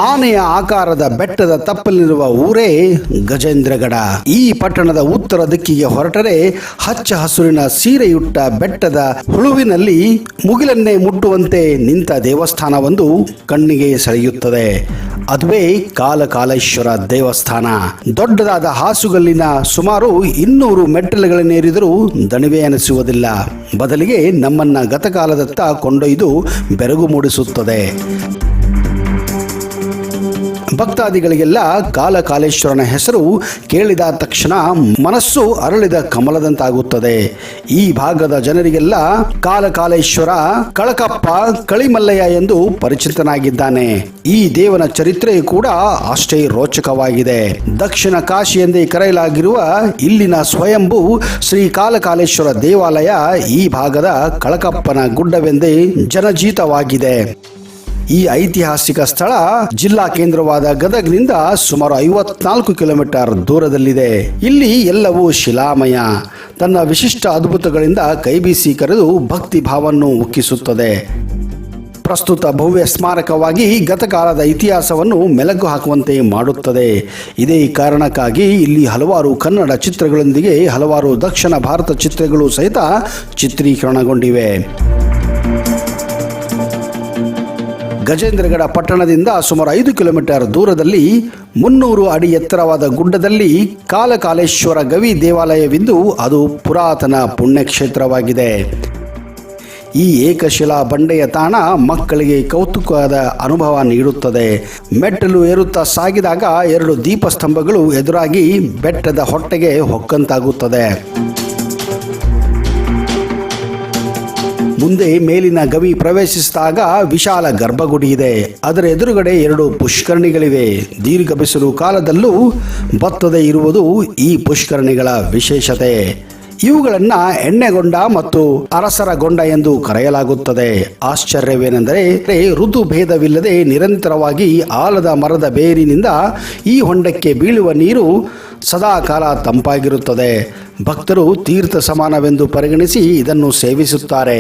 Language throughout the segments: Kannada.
ಆನೆಯ ಆಕಾರದ ಬೆಟ್ಟದ ತಪ್ಪಲಿರುವ ಊರೇ ಗಜೇಂದ್ರಗಡ. ಈ ಪಟ್ಟಣದ ಉತ್ತರ ದಿಕ್ಕಿಗೆ ಹೊರಟರೆ ಹಚ್ಚ ಹಸುರಿನ ಸೀರೆಯುಟ್ಟ ಬೆಟ್ಟದ ಹುಳುವಿನಲ್ಲಿ ಮುಗಿಲನ್ನೇ ಮುಟ್ಟುವಂತೆ ನಿಂತ ದೇವಸ್ಥಾನವೊಂದು ಕಣ್ಣಿಗೆ ಸೆಳೆಯುತ್ತದೆ. ಅದುವೇ ಕಾಲಕಾಲೇಶ್ವರ ದೇವಸ್ಥಾನ. ದೊಡ್ಡದಾದ ಹಾಸುಗಲ್ಲಿನ ಸುಮಾರು 200 ಮೆಟ್ಟಿಲುಗಳನ್ನೇರಿದರೂ ದಣಿವೆ ಅನಿಸುವುದಿಲ್ಲ. ಬದಲಿಗೆ ನಮ್ಮನ್ನ ಗತಕಾಲದತ್ತ ಕೊಂಡೊಯ್ದು ಬೆರಗು ಮೂಡಿಸುತ್ತದೆ. ಭಕ್ತಾದಿಗಳಿಗೆಲ್ಲ ಕಾಲಕಾಲೇಶ್ವರನ ಹೆಸರು ಕೇಳಿದ ತಕ್ಷಣ ಮನಸ್ಸು ಅರಳಿದ ಕಮಲದಂತಾಗುತ್ತದೆ. ಈ ಭಾಗದ ಜನರಿಗೆಲ್ಲ ಕಾಲಕಾಲೇಶ್ವರ ಕಳಕಪ್ಪ ಕಳಿಮಲ್ಲಯ್ಯ ಎಂದು ಪರಿಚಿತನಾಗಿದ್ದಾನೆ. ಈ ದೇವನ ಚರಿತ್ರೆ ಕೂಡ ಅಷ್ಟೇ ರೋಚಕವಾಗಿದೆ. ದಕ್ಷಿಣ ಕಾಶಿ ಎಂದೇ ಕರೆಯಲಾಗಿರುವ ಇಲ್ಲಿನ ಸ್ವಯಂಭೂ ಶ್ರೀ ಕಾಲಕಾಲೇಶ್ವರ ದೇವಾಲಯ ಈ ಭಾಗದ ಕಳಕಪ್ಪನ ಗುಡ್ಡವೆಂದೇ ಜನಜೀತವಾಗಿದೆ. ಈ ಐತಿಹಾಸಿಕ ಸ್ಥಳ ಜಿಲ್ಲಾ ಕೇಂದ್ರವಾದ ಗದಗ್ನಿಂದ ಸುಮಾರು 54 ಕಿಲೋಮೀಟರ್ ದೂರದಲ್ಲಿದೆ. ಇಲ್ಲಿ ಎಲ್ಲವೂ ಶಿಲಾಮಯ. ತನ್ನ ವಿಶಿಷ್ಟ ಅದ್ಭುತಗಳಿಂದ ಕೈಬೀಸಿ ಕರೆದು ಭಕ್ತಿ ಭಾವವನ್ನು ಉಕ್ಕಿಸುತ್ತದೆ. ಪ್ರಸ್ತುತ ಭವ್ಯ ಸ್ಮಾರಕವಾಗಿ ಗತಕಾಲದ ಇತಿಹಾಸವನ್ನು ಮೆಲುಕು ಹಾಕುವಂತೆ ಮಾಡುತ್ತದೆ. ಇದೇ ಕಾರಣಕ್ಕಾಗಿ ಇಲ್ಲಿ ಹಲವಾರು ಕನ್ನಡ ಚಿತ್ರಗಳೊಂದಿಗೆ ಹಲವಾರು ದಕ್ಷಿಣ ಭಾರತ ಚಿತ್ರಗಳು ಸಹಿತ ಚಿತ್ರೀಕರಣಗೊಂಡಿವೆ. ಗಜೇಂದ್ರಗಡ ಪಟ್ಟಣದಿಂದ ಸುಮಾರು 5 ಕಿಲೋಮೀಟರ್ ದೂರದಲ್ಲಿ 300 ಅಡಿ ಎತ್ತರವಾದ ಗುಡ್ಡದಲ್ಲಿ ಕಾಲಕಾಲೇಶ್ವರ ಗವಿ ದೇವಾಲಯವಿದ್ದು ಅದು ಪುರಾತನ ಪುಣ್ಯಕ್ಷೇತ್ರವಾಗಿದೆ. ಈ ಏಕಶಿಲಾ ಬಂಡೆಯ ತಾಣ ಮಕ್ಕಳಿಗೆ ಕೌತುಕದ ಅನುಭವ ನೀಡುತ್ತದೆ. ಮೆಟ್ಟಲು ಏರುತ್ತಾ ಸಾಗಿದಾಗ 2 ದೀಪಸ್ತಂಭಗಳು ಎದುರಾಗಿ ಬೆಟ್ಟದ ಹೊಟ್ಟೆಗೆ ಹೊಕ್ಕಂತಾಗುತ್ತದೆ. ಮುಂದೆ ಮೇಲಿನ ಗವಿ ಪ್ರವೇಶಿಸಿದಾಗ ವಿಶಾಲ ಗರ್ಭಗುಡಿ ಇದೆ. ಅದರ ಎದುರುಗಡೆ 2 ಪುಷ್ಕರಣಿಗಳಿವೆ. ದೀರ್ಘ ಬಿಸಿಲು ಕಾಲದಲ್ಲೂ ಬತ್ತದೇ ಇರುವುದು ಈ ಪುಷ್ಕರಣಿಗಳ ವಿಶೇಷತೆ. ಇವುಗಳನ್ನು ಎಣ್ಣೆಗೊಂಡ ಮತ್ತು ಅರಸರಗೊಂಡ ಎಂದು ಕರೆಯಲಾಗುತ್ತದೆ. ಆಶ್ಚರ್ಯವೇನೆಂದರೆ ಋತು ಭೇದವಿಲ್ಲದೆ ನಿರಂತರವಾಗಿ ಆಲದ ಮರದ ಬೇರಿನಿಂದ ಈ ಹೊಂಡಕ್ಕೆ ಬೀಳುವ ನೀರು ಸದಾಕಾಲ ತಂಪಾಗಿರುತ್ತದೆ. ಭಕ್ತರು ತೀರ್ಥ ಸಮಾನವೆಂದು ಪರಿಗಣಿಸಿ ಇದನ್ನು ಸೇವಿಸುತ್ತಾರೆ.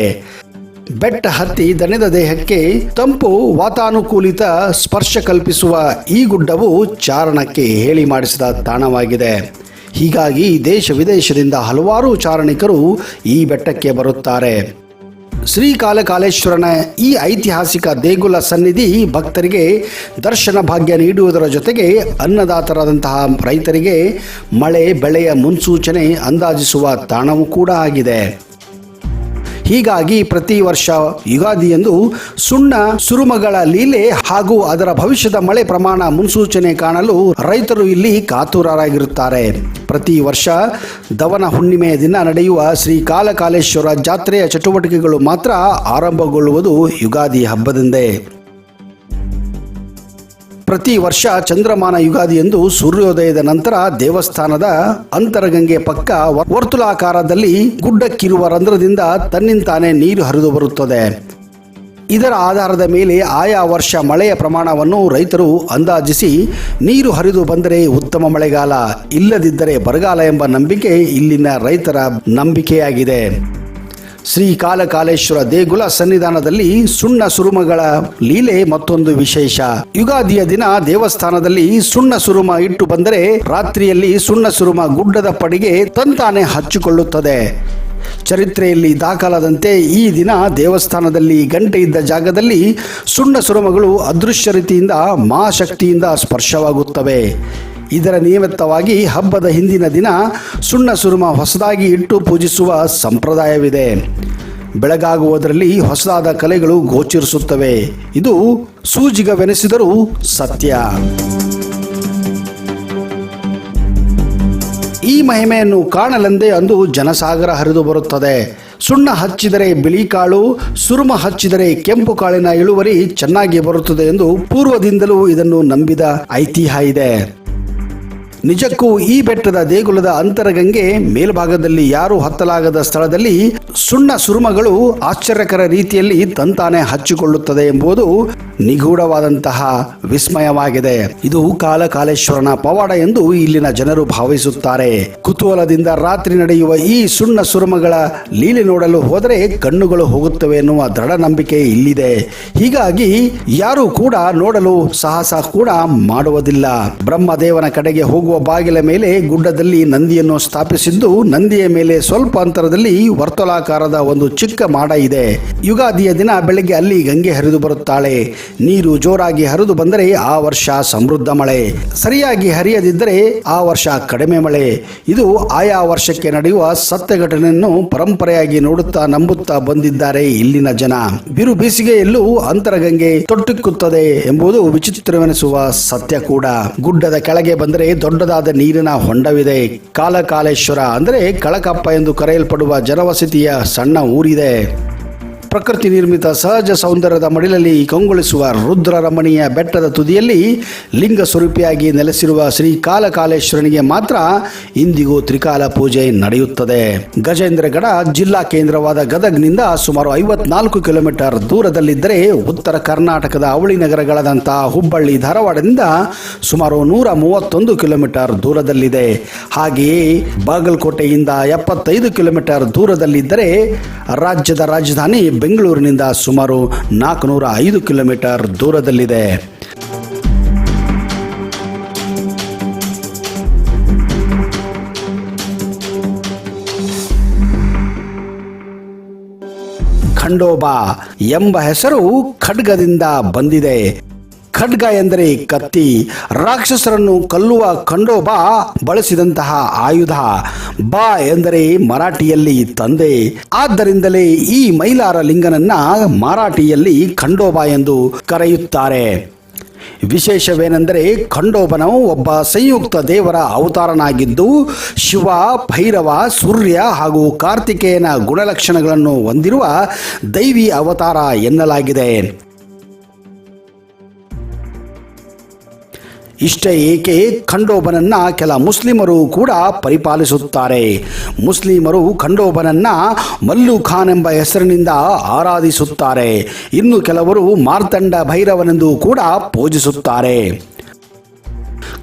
ಬೆಟ್ಟ ಹತ್ತಿ ದಣಿದ ದೇಹಕ್ಕೆ ತಂಪು ವಾತಾನುಕೂಲಿತ ಸ್ಪರ್ಶ ಕಲ್ಪಿಸುವ ಈ ಗುಡ್ಡವು ಚಾರಣಕ್ಕೆ ಹೇಳಿ ಮಾಡಿಸಿದ ತಾಣವಾಗಿದೆ. ಹೀಗಾಗಿ ದೇಶ ವಿದೇಶದಿಂದ ಹಲವಾರು ಚಾರಣಿಕರು ಈ ಬೆಟ್ಟಕ್ಕೆ ಬರುತ್ತಾರೆ. ಶ್ರೀ ಕಾಲಕಾಲೇಶ್ವರನ ಈ ಐತಿಹಾಸಿಕ ದೇಗುಲ ಸನ್ನಿಧಿ ಭಕ್ತರಿಗೆ ದರ್ಶನ ಭಾಗ್ಯ ನೀಡುವುದರ ಜೊತೆಗೆ ಅನ್ನದಾತರಾದಂತಹ ರೈತರಿಗೆ ಮಳೆ ಬೆಳೆಯ ಮುನ್ಸೂಚನೆ ಅಂದಾಜಿಸುವ ತಾಣವೂ ಕೂಡ ಆಗಿದೆ. ಹೀಗಾಗಿ ಪ್ರತಿ ವರ್ಷ ಯುಗಾದಿಯಂದು ಸುಣ್ಣ ಸುರುಮಗಳ ಲೀಲೆ ಹಾಗೂ ಅದರ ಭವಿಷ್ಯದ ಮಳೆ ಪ್ರಮಾಣ ಮುನ್ಸೂಚನೆ ಕಾಣಲು ರೈತರು ಇಲ್ಲಿ ಕಾತುರರಾಗಿರುತ್ತಾರೆ. ಪ್ರತಿ ವರ್ಷ ದವನ ಹುಣ್ಣಿಮೆಯ ದಿನ ನಡೆಯುವ ಶ್ರೀ ಕಾಲಕಾಲೇಶ್ವರ ಜಾತ್ರೆಯ ಚಟುವಟಿಕೆಗಳು ಮಾತ್ರ ಆರಂಭಗೊಳ್ಳುವುದು ಯುಗಾದಿ ಹಬ್ಬದಿಂದೇ. ಪ್ರತಿ ವರ್ಷ ಚಂದ್ರಮಾನ ಯುಗಾದಿಯಂದು ಸೂರ್ಯೋದಯದ ನಂತರ ದೇವಸ್ಥಾನದ ಅಂತರಗಂಗೆ ಪಕ್ಕ ವರ್ತುಲಾಕಾರದಲ್ಲಿ ಗುಡ್ಡಕ್ಕಿರುವ ರಂಧ್ರದಿಂದ ತನ್ನಿಂತಾನೇ ನೀರು ಹರಿದು ಬರುತ್ತದೆ. ಇದರ ಆಧಾರದ ಮೇಲೆ ಆಯಾ ವರ್ಷ ಮಳೆಯ ಪ್ರಮಾಣವನ್ನು ರೈತರು ಅಂದಾಜಿಸಿ ನೀರು ಹರಿದು ಬಂದರೆ ಉತ್ತಮ ಮಳೆಗಾಲ, ಇಲ್ಲದಿದ್ದರೆ ಬರಗಾಲ ಎಂಬ ನಂಬಿಕೆ ಇಲ್ಲಿನ ರೈತರ ನಂಬಿಕೆಯಾಗಿದೆ. ಶ್ರೀ ಕಾಲಕಾಲೇಶ್ವರ ದೇಗುಲ ಸನ್ನಿಧಾನದಲ್ಲಿ ಸುಣ್ಣ ಸುರುಮಗಳ ಲೀಲೆ ಮತ್ತೊಂದು ವಿಶೇಷ. ಯುಗಾದಿಯ ದಿನ ದೇವಸ್ಥಾನದಲ್ಲಿ ಸುಣ್ಣ ಸುರುಮ ಇಟ್ಟು ಬಂದರೆ ರಾತ್ರಿಯಲ್ಲಿ ಸುಣ್ಣ ಸುರುಮ ಗುಡ್ಡದ ಪಡಿಗೆ ತಂತಾನೆ ಹಚ್ಚಿಕೊಳ್ಳುತ್ತದೆ. ಚರಿತ್ರೆಯಲ್ಲಿ ದಾಖಲಾದಂತೆ ಈ ದಿನ ದೇವಸ್ಥಾನದಲ್ಲಿ ಗಂಟೆ ಇದ್ದ ಜಾಗದಲ್ಲಿ ಸುಣ್ಣ ಸುರುಮಗಳು ಅದೃಶ್ಯ ರೀತಿಯಿಂದ ಮಹಾಶಕ್ತಿಯಿಂದ ಸ್ಪರ್ಶವಾಗುತ್ತವೆ. ಇದರ ನಿಮಿತ್ತವಾಗಿ ಹಬ್ಬದ ಹಿಂದಿನ ದಿನ ಸುಣ್ಣ ಸುರುಮ ಹೊಸದಾಗಿ ಇಟ್ಟು ಪೂಜಿಸುವ ಸಂಪ್ರದಾಯವಿದೆ. ಬೆಳಗಾಗುವುದರಲ್ಲಿ ಹೊಸದಾದ ಕಲೆಗಳು ಗೋಚರಿಸುತ್ತವೆ. ಇದು ಸೂಜಿಗವೆನಿಸಿದರೂ ಸತ್ಯ. ಈ ಮಹಿಮೆಯನ್ನು ಕಾಣಲೆಂದೇ ಅಂದು ಜನಸಾಗರ ಹರಿದು ಬರುತ್ತದೆ. ಸುಣ್ಣ ಹಚ್ಚಿದರೆ ಬಿಳಿ ಕಾಳು, ಸುರುಮ ಹಚ್ಚಿದರೆ ಕೆಂಪು ಕಾಳಿನ ಇಳುವರಿ ಚೆನ್ನಾಗಿ ಬರುತ್ತದೆ ಎಂದು ಪೂರ್ವದಿಂದಲೂ ಇದನ್ನು ನಂಬಿದ ಐತಿಹ್ಯ ಇದೆ. ನಿಜಕ್ಕೂ ಈ ಬೆಟ್ಟದ ದೇಗುಲದ ಅಂತರಗಂಗೆ ಮೇಲ್ಭಾಗದಲ್ಲಿ ಯಾರು ಹತ್ತಲಾಗದ ಸ್ಥಳದಲ್ಲಿ ಸುಣ್ಣ ಸುರುಮಗಳು ಆಶ್ಚರ್ಯಕರ ರೀತಿಯಲ್ಲಿ ತಂತಾನೆ ಹಚ್ಚಿಕೊಳ್ಳುತ್ತದೆ ಎಂಬುದು ನಿಗೂಢವಾದಂತಹ ವಿಸ್ಮಯವಾಗಿದೆ. ಇದು ಕಾಲಕಾಲೇಶ್ವರನ ಪವಾಡ ಎಂದು ಇಲ್ಲಿನ ಜನರು ಭಾವಿಸುತ್ತಾರೆ. ಕುತೂಹಲದಿಂದ ರಾತ್ರಿ ನಡೆಯುವ ಈ ಸುಣ್ಣ ಸುರುಮಗಳ ಲೀಲೆ ನೋಡಲು ಹೋದರೆ ಕಣ್ಣುಗಳು ಹೋಗುತ್ತವೆ ಎನ್ನುವ ದೃಢ ನಂಬಿಕೆ ಇಲ್ಲಿದೆ. ಹೀಗಾಗಿ ಯಾರು ಕೂಡ ನೋಡಲು ಸಾಹಸ ಕೂಡ ಮಾಡುವುದಿಲ್ಲ. ಬ್ರಹ್ಮದೇವನ ಕಡೆಗೆ ಹೋಗುವ ಬಾಗಿಲ ಮೇಲೆ ಗುಡ್ಡದಲ್ಲಿ ನಂದಿಯನ್ನು ಸ್ಥಾಪಿಸಿದ್ದು, ನಂದಿಯ ಮೇಲೆ ಸ್ವಲ್ಪ ಅಂತರದಲ್ಲಿ ವರ್ತುಲಾಕಾರದ ಒಂದು ಚಿಕ್ಕ ಮಾಡ ಇದೆ. ಯುಗಾದಿಯ ದಿನ ಬೆಳಗ್ಗೆ ಅಲ್ಲಿ ಗಂಗೆ ಹರಿದು ಬರುತ್ತಾಳೆ. ನೀರು ಜೋರಾಗಿ ಹರಿದು ಬಂದರೆ ಆ ವರ್ಷ ಸಮೃದ್ಧ ಮಳೆ, ಸರಿಯಾಗಿ ಹರಿಯದಿದ್ದರೆ ಆ ವರ್ಷ ಕಡಿಮೆ ಮಳೆ. ಇದು ಆಯಾ ವರ್ಷಕ್ಕೆ ನಡೆಯುವ ಸತ್ಯ ಘಟನೆಯನ್ನು ಪರಂಪರೆಯಾಗಿ ನೋಡುತ್ತಾ ನಂಬುತ್ತಾ ಬಂದಿದ್ದಾರೆ ಇಲ್ಲಿನ ಜನ. ಬಿರು ಬೇಸಿಗೆಯಲ್ಲೂ ಅಂತರಗಂಗೆ ತೊಟ್ಟಿಕ್ಕುತ್ತದೆ ಎಂಬುದು ವಿಚಿತ್ರವೆನಿಸುವ ಸತ್ಯ ಕೂಡ. ಗುಡ್ಡದ ಕೆಳಗೆ ಬಂದರೆ ದೊಡ್ಡದಾದ ನೀರಿನ ಹೊಂಡವಿದೆ. ಕಾಲಕಾಲೇಶ್ವರ ಅಂದರೆ ಕಳಕಪ್ಪ ಎಂದು ಕರೆಯಲ್ಪಡುವ ಜನವಸತಿಯ ಸಣ್ಣ ಊರಿದೆ. ಪ್ರಕೃತಿ ನಿರ್ಮಿತ ಸಹಜ ಸೌಂದರ್ಯದ ಮಡಿಲಲ್ಲಿ ಕಂಗೊಳಿಸುವ ರುದ್ರ ರಮಣೀಯ ಬೆಟ್ಟದ ತುದಿಯಲ್ಲಿ ಲಿಂಗ ಸ್ವರೂಪಿಯಾಗಿ ನೆಲೆಸಿರುವ ಶ್ರೀ ಕಾಲಕಾಲೇಶ್ವರನಿಗೆ ಮಾತ್ರ ಇಂದಿಗೂ ತ್ರಿಕಾಲ ಪೂಜೆ ನಡೆಯುತ್ತದೆ. ಗಜೇಂದ್ರಗಡ ಜಿಲ್ಲಾ ಕೇಂದ್ರವಾದ ಗದಗ್ನಿಂದ ಸುಮಾರು 54 ಕಿಲೋಮೀಟರ್ ದೂರದಲ್ಲಿದ್ದರೆ, ಉತ್ತರ ಕರ್ನಾಟಕದ ಅವಳಿ ನಗರಗಳಾದಂತಹ ಹುಬ್ಬಳ್ಳಿ ಧಾರವಾಡದಿಂದ ಸುಮಾರು 131 ಕಿಲೋಮೀಟರ್ ದೂರದಲ್ಲಿದೆ. ಹಾಗೆಯೇ ಬಾಗಲಕೋಟೆಯಿಂದ 75 ಕಿಲೋಮೀಟರ್ ದೂರದಲ್ಲಿದ್ದರೆ, ರಾಜ್ಯದ ರಾಜಧಾನಿ ಬೆಂಗಳೂರಿನಿಂದ ಸುಮಾರು 405 ಕಿಲೋಮೀಟರ್ ದೂರದಲ್ಲಿದೆ. ಖಂಡೋಬಾ ಎಂಬ ಹೆಸರು ಖಡ್ಗದಿಂದ ಬಂದಿದೆ. ಖಡ್ಗ ಎಂದರೆ ಕತ್ತಿ. ರಾಕ್ಷಸರನ್ನು ಕೊಲ್ಲುವ ಖಂಡೋಬಾ ಬಳಸಿದಂತಹ ಆಯುಧ. ಬಾ ಎಂದರೆ ಮರಾಠಿಯಲ್ಲಿ ತಂದೆ. ಆದ್ದರಿಂದಲೇ ಈ ಮೈಲಾರ ಲಿಂಗನನ್ನ ಮರಾಠಿಯಲ್ಲಿ ಖಂಡೋಬಾ ಎಂದು ಕರೆಯುತ್ತಾರೆ. ವಿಶೇಷವೇನೆಂದರೆ ಖಂಡೋಬನು ಒಬ್ಬ ಸಂಯುಕ್ತ ದೇವರ ಅವತಾರನಾಗಿದ್ದು, ಶಿವ, ಭೈರವ, ಸೂರ್ಯ ಹಾಗೂ ಕಾರ್ತಿಕೇಯನ ಗುಣಲಕ್ಷಣಗಳನ್ನು ಹೊಂದಿರುವ ದೈವಿ ಅವತಾರ ಎನ್ನಲಾಗಿದೆ. ಇಷ್ಟೇ ಏಕೆ, ಖಂಡೋಬನನ್ನ ಕೆಲ ಮುಸ್ಲಿಮರು ಕೂಡ ಪರಿಪಾಲಿಸುತ್ತಾರೆ. ಮುಸ್ಲಿಮರು ಖಂಡೋಬನನ್ನ ಮಲ್ಲು ಖಾನ್ ಎಂಬ ಹೆಸರಿನಿಂದ ಆರಾಧಿಸುತ್ತಾರೆ. ಇನ್ನು ಕೆಲವರು ಮಾರ್ತಂಡ ಭೈರವನೆಂದು ಕೂಡ ಪೂಜಿಸುತ್ತಾರೆ.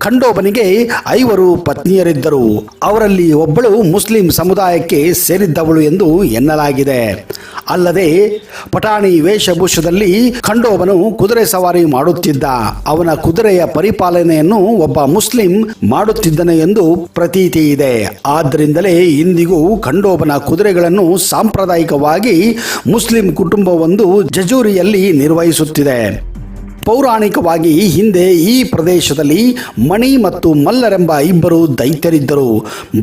ಖಂಡೋಬನಿಗೆ 5 ಪತ್ನಿಯರಿದ್ದರು. ಅವರಲ್ಲಿ ಒಬ್ಬಳು ಮುಸ್ಲಿಂ ಸಮುದಾಯಕ್ಕೆ ಸೇರಿದ್ದವಳು ಎಂದು ಎನ್ನಲಾಗಿದೆ. ಅಲ್ಲದೆ ಪಠಾಣಿ ವೇಷಭೂಷದಲ್ಲಿ ಖಂಡೋಬನು ಕುದುರೆ ಸವಾರಿ ಮಾಡುತ್ತಿದ್ದ. ಅವನ ಕುದುರೆಯ ಪರಿಪಾಲನೆಯನ್ನು ಒಬ್ಬ ಮುಸ್ಲಿಂ ಮಾಡುತ್ತಿದ್ದನು ಎಂದು ಪ್ರತೀತಿ ಇದೆ. ಆದ್ದರಿಂದಲೇ ಇಂದಿಗೂ ಖಂಡೋಬನ ಕುದುರೆಗಳನ್ನು ಸಾಂಪ್ರದಾಯಿಕವಾಗಿ ಮುಸ್ಲಿಂ ಕುಟುಂಬವೊಂದು ಜಜೂರಿಯಲ್ಲಿ ನಿರ್ವಹಿಸುತ್ತಿದೆ. ಪೌರಾಣಿಕವಾಗಿ ಹಿಂದೆ ಈ ಪ್ರದೇಶದಲ್ಲಿ ಮಣಿ ಮತ್ತು ಮಲ್ಲರೆಂಬ 2 ದೈತ್ಯರಿದ್ದರು.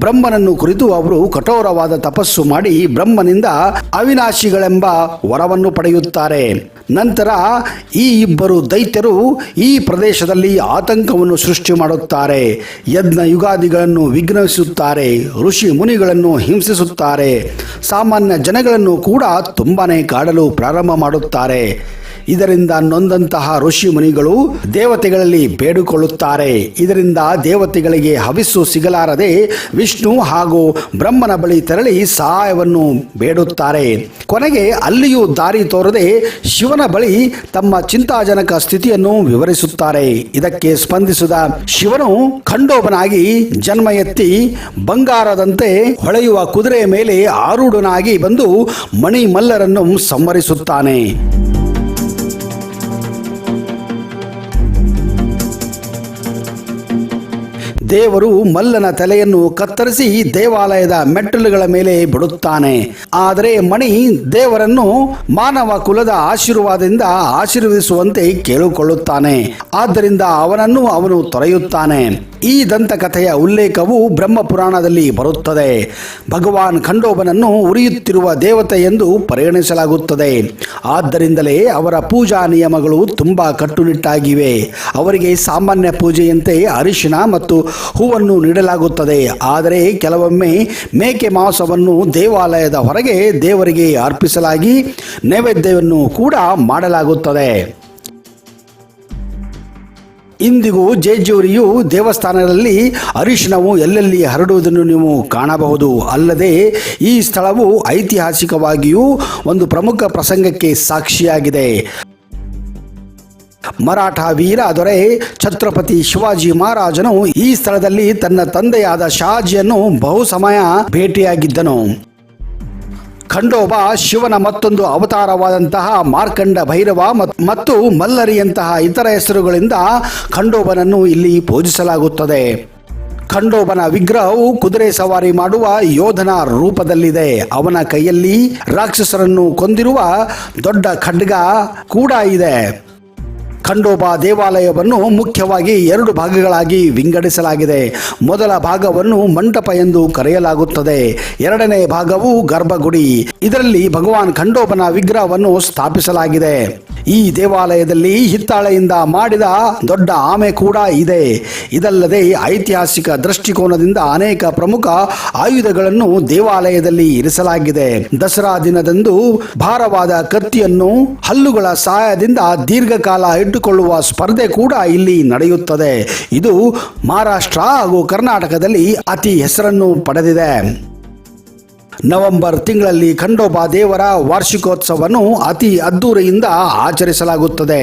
ಬ್ರಹ್ಮನನ್ನು ಕುರಿತು ಅವರು ಕಠೋರವಾದ ತಪಸ್ಸು ಮಾಡಿ ಬ್ರಹ್ಮನಿಂದ ಅವಿನಾಶಿಗಳೆಂಬ ವರವನ್ನು ಪಡೆಯುತ್ತಾರೆ. ನಂತರ ಈ 2 ದೈತ್ಯರು ಈ ಪ್ರದೇಶದಲ್ಲಿ ಆತಂಕವನ್ನು ಸೃಷ್ಟಿ ಮಾಡುತ್ತಾರೆ. ಯಜ್ಞ ಯುಗಾದಿಗಳನ್ನು ವಿಘ್ನಿಸುತ್ತಾರೆ. ಋಷಿ ಮುನಿಗಳನ್ನು ಹಿಂಸಿಸುತ್ತಾರೆ. ಸಾಮಾನ್ಯ ಜನಗಳನ್ನು ಕೂಡ ತುಂಬಾನೇ ಕಾಡಲು ಪ್ರಾರಂಭ ಮಾಡುತ್ತಾರೆ. ಇದರಿಂದ ನೊಂದಂತಹ ಋಷಿ ಮುನಿಗಳು ದೇವತೆಗಳಲ್ಲಿ ಬೇಡಿಕೊಳ್ಳುತ್ತಾರೆ. ಇದರಿಂದ ದೇವತೆಗಳಿಗೆ ಹವಿಸ್ಸು ಸಿಗಲಾರದೆ ವಿಷ್ಣು ಹಾಗೂ ಬ್ರಹ್ಮನ ಬಳಿ ತೆರಳಿ ಸಹಾಯವನ್ನು ಬೇಡುತ್ತಾರೆ. ಕೊನೆಗೆ ಅಲ್ಲಿಯೂ ದಾರಿ ತೋರದೆ ಶಿವನ ಬಳಿ ತಮ್ಮ ಚಿಂತಾಜನಕ ಸ್ಥಿತಿಯನ್ನು ವಿವರಿಸುತ್ತಾರೆ. ಇದಕ್ಕೆ ಸ್ಪಂದಿಸಿದ ಶಿವನು ಖಂಡೋಬನಾಗಿ ಜನ್ಮ ಎತ್ತಿ ಬಂಗಾರದಂತೆ ಹೊಳೆಯುವ ಕುದುರೆಯ ಮೇಲೆ ಆರೂಢನಾಗಿ ಬಂದು ಮಣಿ ಮಲ್ಲರನ್ನು ಸಂಹರಿಸುತ್ತಾನೆ. ದೇವರು ಮಲ್ಲನ ತಲೆಯನ್ನು ಕತ್ತರಿಸಿ ದೇವಾಲಯದ ಮೆಟ್ಟಲುಗಳ ಮೇಲೆ ಬಿಡುತ್ತಾನೆ. ಆದರೆ ಮಣಿ ದೇವರನ್ನು ಮಾನವ ಕುಲದ ಆಶೀರ್ವಾದದಿಂದ ಆಶೀರ್ವದಿಸುವಂತೆ ಕೇಳಿಕೊಳ್ಳುತ್ತಾನೆ. ಆದ್ದರಿಂದ ಅವನನ್ನು ಅವನು ತೊರೆಯುತ್ತಾನೆ. ಈ ದಂತಕಥೆಯ ಉಲ್ಲೇಖವು ಬ್ರಹ್ಮಪುರಾಣದಲ್ಲಿ ಬರುತ್ತದೆ. ಭಗವಾನ್ ಖಂಡೋಬನನ್ನು ಉರಿಯುತ್ತಿರುವ ದೇವತೆ ಎಂದು ಪರಿಗಣಿಸಲಾಗುತ್ತದೆ. ಆದ್ದರಿಂದಲೇ ಅವರ ಪೂಜಾ ನಿಯಮಗಳು ತುಂಬಾ ಕಟ್ಟುನಿಟ್ಟಾಗಿವೆ. ಅವರಿಗೆ ಸಾಮಾನ್ಯ ಪೂಜೆಯಂತೆ ಅರಿಶಿನ ಮತ್ತು ಹೂವನ್ನು ನೀಡಲಾಗುತ್ತದೆ. ಆದರೆ ಕೆಲವೊಮ್ಮೆ ಮೇಕೆ ಮಾಂಸವನ್ನು ದೇವಾಲಯದ ಹೊರಗೆ ದೇವರಿಗೆ ಅರ್ಪಿಸಲಾಗಿ ನೈವೇದ್ಯವನ್ನು ಕೂಡ ಮಾಡಲಾಗುತ್ತದೆ. ಇಂದಿಗೂ ಜೇಜೂರಿಯು ದೇವಸ್ಥಾನದಲ್ಲಿ ಅರಿಶಿಣವು ಎಲ್ಲೆಲ್ಲಿ ಹರಡುವುದನ್ನು ನೀವು ಕಾಣಬಹುದು. ಅಲ್ಲದೆ ಈ ಸ್ಥಳವು ಐತಿಹಾಸಿಕವಾಗಿಯೂ ಒಂದು ಪ್ರಮುಖ ಪ್ರಸಂಗಕ್ಕೆ ಸಾಕ್ಷಿಯಾಗಿದೆ. ಮರಾಠ ವೀರ ದೊರೆ ಛತ್ರಪತಿ ಶಿವಾಜಿ ಮಹಾರಾಜನು ಈ ಸ್ಥಳದಲ್ಲಿ ತನ್ನ ತಂದೆಯಾದ ಶಹಾಜಿಯನ್ನು ಬಹು ಸಮಯ ಭೇಟಿಯಾಗಿದ್ದನು. ಖಂಡೋಬ ಶಿವನ ಮತ್ತೊಂದು ಅವತಾರವಾದಂತಹ ಮಾರ್ಕಂಡ ಭೈರವ ಮತ್ತು ಮಲ್ಲರಿಯಂತಹ ಇತರ ಹೆಸರುಗಳಿಂದ ಖಂಡೋಬನನ್ನು ಇಲ್ಲಿ ಪೂಜಿಸಲಾಗುತ್ತದೆ. ಖಂಡೋಬನ ವಿಗ್ರಹವು ಕುದುರೆ ಸವಾರಿ ಮಾಡುವ ಯೋಧನ ರೂಪದಲ್ಲಿದೆ. ಅವನ ಕೈಯಲ್ಲಿ ರಾಕ್ಷಸರನ್ನು ಕೊಂದಿರುವ ದೊಡ್ಡ ಖಡ್ಗ ಕೂಡ ಇದೆ. ಖಂಡೋಬ ದೇವಾಲಯವನ್ನು ಮುಖ್ಯವಾಗಿ 2 ಭಾಗಗಳಾಗಿ ವಿಂಗಡಿಸಲಾಗಿದೆ. ಮೊದಲ ಭಾಗವನ್ನು ಮಂಟಪ ಎಂದು ಕರೆಯಲಾಗುತ್ತದೆ. ಎರಡನೇ ಭಾಗವು ಗರ್ಭಗುಡಿ. ಇದರಲ್ಲಿ ಭಗವಾನ್ ಖಂಡೋಬನ ವಿಗ್ರಹವನ್ನು ಸ್ಥಾಪಿಸಲಾಗಿದೆ. ಈ ದೇವಾಲಯದಲ್ಲಿ ಹಿತ್ತಾಳೆಯಿಂದ ಮಾಡಿದ ದೊಡ್ಡ ಆಮೆ ಕೂಡ ಇದೆ. ಇದಲ್ಲದೆ ಐತಿಹಾಸಿಕ ದೃಷ್ಟಿಕೋನದಿಂದ ಅನೇಕ ಪ್ರಮುಖ ಆಯುಧಗಳನ್ನು ದೇವಾಲಯದಲ್ಲಿ ಇರಿಸಲಾಗಿದೆ. ದಸರಾ ದಿನದಂದು ಭಾರವಾದ ಕತ್ತಿಯನ್ನು ಹಲ್ಲುಗಳ ಸಹಾಯದಿಂದ ದೀರ್ಘಕಾಲ ಇಟ್ಟುಕೊಳ್ಳುವ ಸ್ಪರ್ಧೆ ಕೂಡ ಇಲ್ಲಿ ನಡೆಯುತ್ತದೆ. ಇದು ಮಹಾರಾಷ್ಟ್ರ ಹಾಗೂ ಕರ್ನಾಟಕದಲ್ಲಿ ಅತಿ ಹೆಸರನ್ನು ಪಡೆದಿದೆ. ನವೆಂಬರ್ ತಿಂಗಳಲ್ಲಿ ಖಂಡೋಬಾ ದೇವರ ವಾರ್ಷಿಕೋತ್ಸವವನ್ನು ಅತಿ ಅದ್ದೂರಿಯಿಂದ ಆಚರಿಸಲಾಗುತ್ತದೆ.